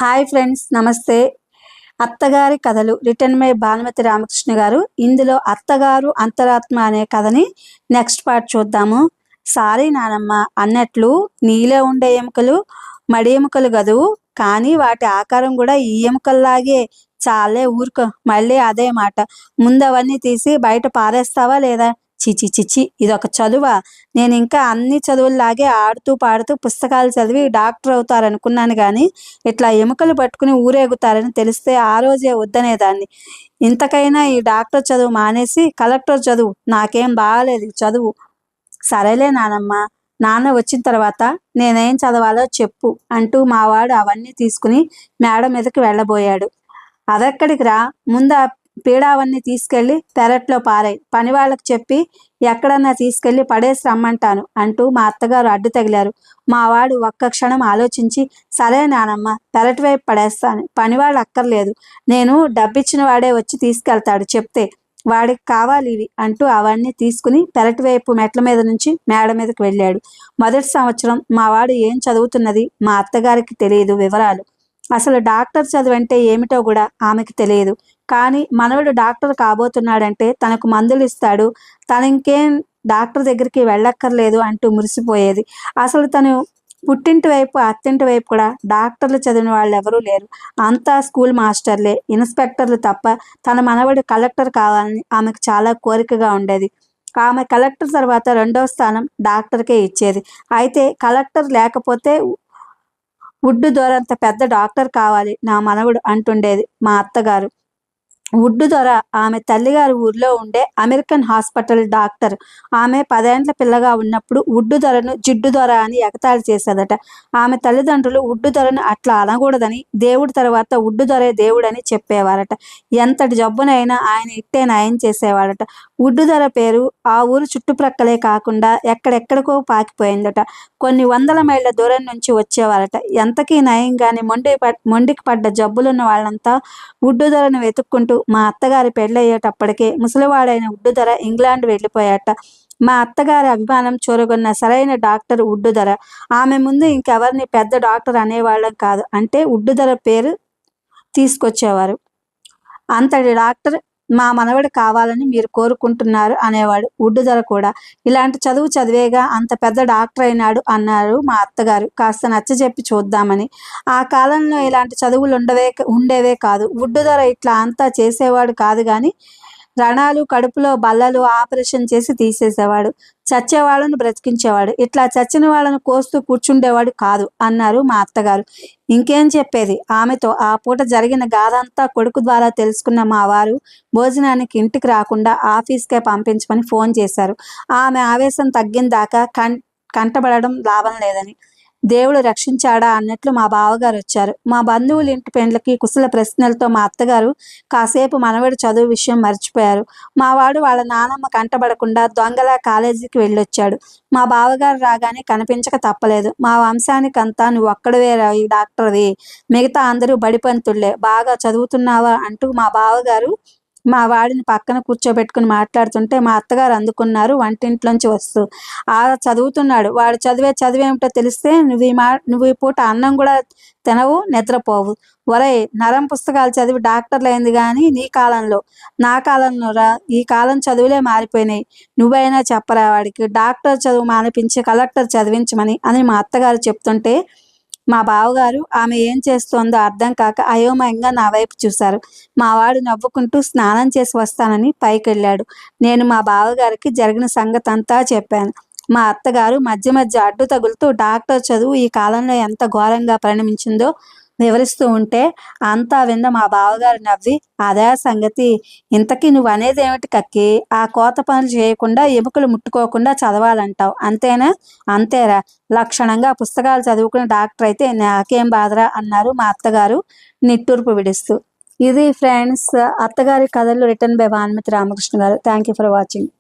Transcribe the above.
Hi friends, నమస్తే. అత్తగారి కథలు రిటర్న్ బై భానుమతి రామకృష్ణ గారు. ఇందులో అత్తగారు అంతరాత్మ అనే కథని నెక్స్ట్ పార్ట్ చూద్దాము. సారీ నానమ్మ అన్నట్లు నీలో ఉండే ఎముకలు మడి ఎముకలు గదు, కానీ వాటి ఆకారం కూడా ఈ ఎముకల్లాగే. చాలే ఊరుకో, మళ్ళీ అదే మాట. ముందు అవన్నీ తీసి బయట పారేస్తావా లేదా? చిచి చిచి, ఇదొక చదువా? నేను ఇంకా అన్ని చదువుల్లాగే ఆడుతూ పాడుతూ పుస్తకాలు చదివి డాక్టర్ అవుతారనుకున్నాను, కానీ ఇట్లా ఎముకలు పట్టుకుని ఊరేగుతారని తెలిస్తే ఆ రోజే వద్దనేదాన్ని. ఇంతకైనా ఈ డాక్టర్ చదువు మానేసి కలెక్టర్ చదువు. నాకేం బాగాలేదు చదువు. సరేలే నానమ్మ, నాన్న వచ్చిన తర్వాత నేనేం చదవాలో చెప్పు అంటూ మావాడు అవన్నీ తీసుకుని మేడ మీదకి వెళ్ళబోయాడు. అదెక్కడికి రా, ముందు ఆ పీడావన్నీ తీసుకెళ్ళి పెరట్లో పారాయి, పని వాళ్ళకి చెప్పి ఎక్కడన్నా తీసుకెళ్ళి పడేసి రమ్మంటాను అంటూ మా అత్తగారు అడ్డు తగిలారు. మావాడు ఒక్క క్షణం ఆలోచించి, సరే నానమ్మ, పెరటి వైపు పడేస్తాను, పనివాళ్ళు అక్కర్లేదు, నేను డబ్బిచ్చిన వాడే వచ్చి తీసుకెళ్తాడు చెప్తే, వాడికి కావాలి ఇవి అంటూ అవన్నీ తీసుకుని పెరటి వైపు మెట్ల మీద నుంచి మేడ మీదకి వెళ్ళాడు. మొదటి సంవత్సరం మావాడు ఏం చదువుతున్నది మా అత్తగారికి తెలియదు వివరాలు. అసలు డాక్టర్ చదువు అంటే ఏమిటో కూడా ఆమెకి తెలియదు. కానీ మనవడు డాక్టర్ కాబోతున్నాడంటే తనకు మందులు ఇస్తాడు, తను ఇంకేం డాక్టర్ దగ్గరికి వెళ్ళక్కర్లేదు అంటూ మురిసిపోయేది. అసలు తను పుట్టింటి వైపు అత్తింటి వైపు కూడా డాక్టర్లు చదివిన వాళ్ళు ఎవరూ లేరు. అంతా స్కూల్ మాస్టర్లే, ఇన్స్పెక్టర్లు తప్ప. తన మనవడు కలెక్టర్ కావాలని ఆమెకు చాలా కోరికగా ఉండేది. ఆమె కలెక్టర్ తర్వాత రెండవ స్థానం డాక్టర్కే ఇచ్చేది. అయితే కలెక్టర్ లేకపోతే వుడ్డు దొరంత పెద్ద డాక్టర్ కావాలి నా మనవడు అంటుండేది మా అత్తగారు. వుడ్డు దొర ఆమె తల్లిగారి ఊర్లో ఉండే అమెరికన్ హాస్పిటల్ డాక్టర్. ఆమె 10 ఏండ్ల పిల్లగా ఉన్నప్పుడు వుడ్డు దొరను జిడ్డు దొర అని ఎగతాళి చేసేదట. ఆమె తల్లిదండ్రులు వుడ్డు దొరను అట్లా అనకూడదని, దేవుడి తర్వాత వుడ్డు దొరే దేవుడని చెప్పేవారట. ఎంతటి జబ్బునైనా ఆయన ఇట్టే నయం చేసేవాడట. వుడ్డు దొర పేరు ఆ ఊరు చుట్టుప్రక్కలే కాకుండా ఎక్కడెక్కడికో పాకిపోయిందట. కొన్ని వందల మైళ్ళ దూరం నుంచి వచ్చేవారట. ఎంతకీ నయంగానే మొండికి పడ్డ జబ్బులున్న వాళ్ళంతా వుడ్డు దొరను వెతుక్కుంటూ మా అత్తగారి పెళ్ళయ్యేటప్పటికే ముసలివాడైన వుడ్డు దొర ఇంగ్లాండ్ వెళ్ళిపోయాట. మా అత్తగారి అభిమానం చూరగొన్న సరైన డాక్టర్ వుడ్డు దొర. ఆమె ముందు ఇంకెవరిని పెద్ద డాక్టర్ అనేవాళ్ళం కాదు, అంటే వుడ్డు దొర పేరు తీసుకొచ్చేవారు. అంతటి డాక్టర్ మా మనవడు కావాలని మీరు కోరుకుంటున్నారు అనేవాడు వుడ్డు దొర కూడా. ఇలాంటి చదువు చదివేగా అంత పెద్ద డాక్టర్ అయినాడు అన్నారు మా అత్తగారు కాస్త నచ్చజెప్పి చూద్దామని. ఆ కాలంలో ఇలాంటి చదువులు ఉండేవే కాదు. వుడ్డు దొర ఇట్లా అంతా చేసేవాడు కాదు, కానీ రణాలు, కడుపులో బల్లలు ఆపరేషన్ చేసి తీసేసేవాడు. చచ్చేవాళ్ళను బ్రతికించేవాడు. ఇట్లా చచ్చిన వాళ్ళను కోస్తూ కూర్చుండేవాడు కాదు అన్నారు మా అత్తగారు. ఇంకేం చెప్పేది. ఆమెతో ఆ పూట జరిగిన గాథంతా కొడుకు ద్వారా తెలుసుకున్న మా వారు భోజనానికి ఇంటికి రాకుండా ఆఫీస్కే పంపించమని ఫోన్ చేశారు. ఆమె ఆవేశం తగ్గిందాకా కంటబడడం లాభం లేదని. దేవుడు రక్షించాడా అన్నట్లు మా బావగారు వచ్చారు. మా బంధువుల ఇంటి పెండ్లకి కుశల ప్రశ్నలతో మా అత్తగారు కాసేపు మనవడి చదువు విషయం మర్చిపోయారు. మావాడు వాళ్ళ నానమ్మ కంటబడకుండా దొంగలా కాలేజీకి వెళ్ళొచ్చాడు. మా బావగారు రాగానే కనిపించక తప్పలేదు. మా వంశానికంతా నువ్వు ఒక్కడివేరా ఈ డాక్టర్ది, మిగతా అందరూ బడిపంతుళ్లే, బాగా చదువుతున్నావా అంటూ మా బావగారు మా వాడిని పక్కన కూర్చోబెట్టుకుని మాట్లాడుతుంటే మా అత్తగారు అందుకున్నారు వంటింట్లోంచి వస్తూ. ఆ చదువుతున్నాడు, వాడు చదివేమిటో తెలిస్తే నువ్వు ఈ పూట అన్నం కూడా తినవు, నిద్రపోవు. ఒరేయ్, నరం పుస్తకాలు చదివి డాక్టర్లు అయింది కానీ నీ కాలంలో, నా కాలంలో రా, ఈ కాలం చదువులే మారిపోయినాయి. నువ్వైనా చెప్పరా వాడికి డాక్టర్ చదువు మానిపించి కలెక్టర్ చదివించమని అని మా అత్తగారు చెప్తుంటే మా బావగారు ఆమె ఏం చేస్తోందో అర్థం కాక అయోమయంగా నా వైపు చూశారు. మా వాడు నవ్వుకుంటూ స్నానం చేసి వస్తానని పైకెళ్ళాడు. నేను మా బావగారికి జరిగిన సంగతంతా చెప్పాను. మా అత్తగారు మధ్య మధ్య అడ్డు తగులుతూ డాక్టర్ చదువు ఈ కాలంలో ఎంత ఘోరంగా పరిణమించిందో వివరిస్తూ ఉంటే అంతా విన్న మా బావగారు నవ్వి, అదే సంగతి, ఇంతకీ నువ్వు అనేది ఏమిటి కక్కి? ఆ కోత పనులు చేయకుండా ఎముకలు ముట్టుకోకుండా చదవాలంటావు అంతేనా? అంతేరా, లక్షణంగా పుస్తకాలు చదువుకుని డాక్టర్ అయితే నాకేం బాధరా అన్నారు మా అత్తగారు నిట్టూర్పు విడుస్తూ. ఇది ఫ్రెండ్స్, అత్తగారి కథలు రిటర్న్ బై భానుమతి రామకృష్ణ గారు. Thank you for watching.